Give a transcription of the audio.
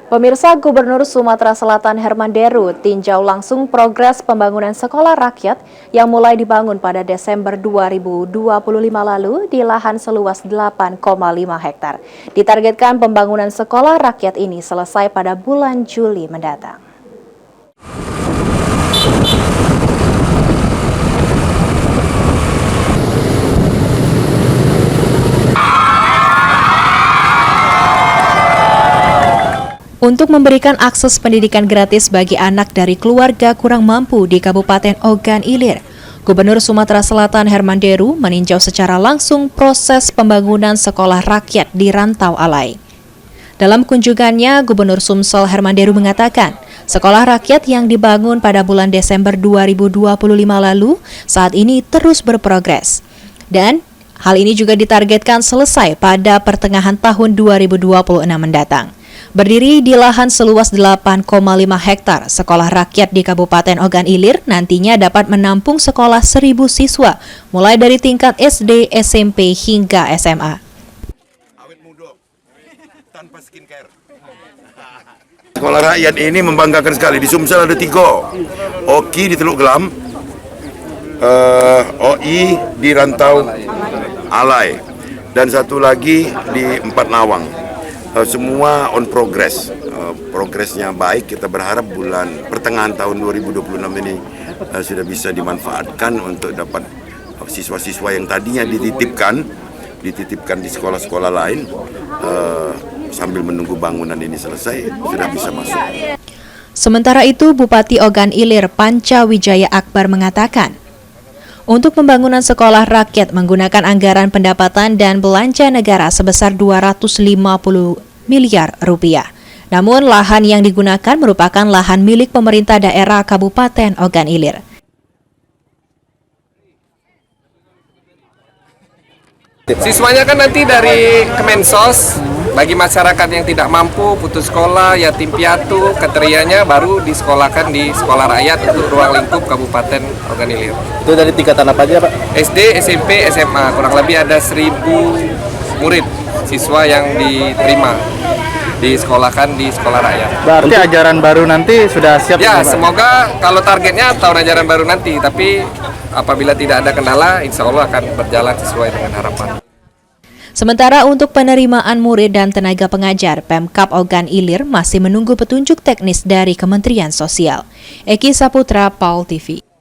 Pemirsa, Gubernur Sumatera Selatan Herman Deru tinjau langsung progres pembangunan sekolah rakyat yang mulai dibangun pada Desember 2025 lalu di lahan seluas 8,5 hektar. Ditargetkan pembangunan sekolah rakyat ini selesai pada bulan Juli mendatang. Untuk memberikan akses pendidikan gratis bagi anak dari keluarga kurang mampu di Kabupaten Ogan Ilir, Gubernur Sumatera Selatan Herman Deru meninjau secara langsung proses pembangunan sekolah rakyat di Rantau Alai. Dalam kunjungannya, Gubernur Sumsel Herman Deru mengatakan, sekolah rakyat yang dibangun pada bulan Desember 2025 lalu saat ini terus berprogres. Dan hal ini juga ditargetkan selesai pada pertengahan tahun 2026 mendatang. Berdiri di lahan seluas 8,5 hektar, sekolah rakyat di Kabupaten Ogan Ilir nantinya dapat menampung sekolah 1.000 siswa, mulai dari tingkat SD, SMP, hingga SMA. Awet muda, tanpa skincare. Sekolah rakyat ini membanggakan sekali. Di Sumsel ada 3, Oki di Teluk Gelam, OI di Rantau Alai, dan satu lagi di Empat Nawang. Semua on progress, progresnya baik. Kita berharap bulan pertengahan tahun 2026 ini sudah bisa dimanfaatkan untuk dapat siswa-siswa yang tadinya dititipkan di sekolah-sekolah lain, sambil menunggu bangunan ini selesai sudah bisa masuk. Sementara itu, Bupati Ogan Ilir Panca Wijaya Akbar mengatakan, untuk pembangunan sekolah rakyat menggunakan anggaran pendapatan dan belanja negara sebesar 250 miliar rupiah. Namun lahan yang digunakan merupakan lahan milik pemerintah daerah Kabupaten Ogan Ilir. Siswanya kan nanti dari Kemensos, bagi masyarakat yang tidak mampu, putus sekolah, yatim piatu, kriterianya baru disekolahkan di sekolah rakyat untuk ruang lingkup Kabupaten Ogan Ilir. Itu dari tingkatan apa aja, Pak? SD, SMP, SMA, kurang lebih ada 1.000 murid siswa yang diterima disekolahkan di sekolah rakyat. Berarti ajaran baru nanti sudah siap? Ya, semoga kalau targetnya tahun ajaran baru nanti, tapi apabila tidak ada kendala, insya Allah akan berjalan sesuai dengan harapan. Sementara untuk penerimaan murid dan tenaga pengajar, Pemkab Ogan Ilir masih menunggu petunjuk teknis dari Kementerian Sosial. Eki Saputra, PAUL TV.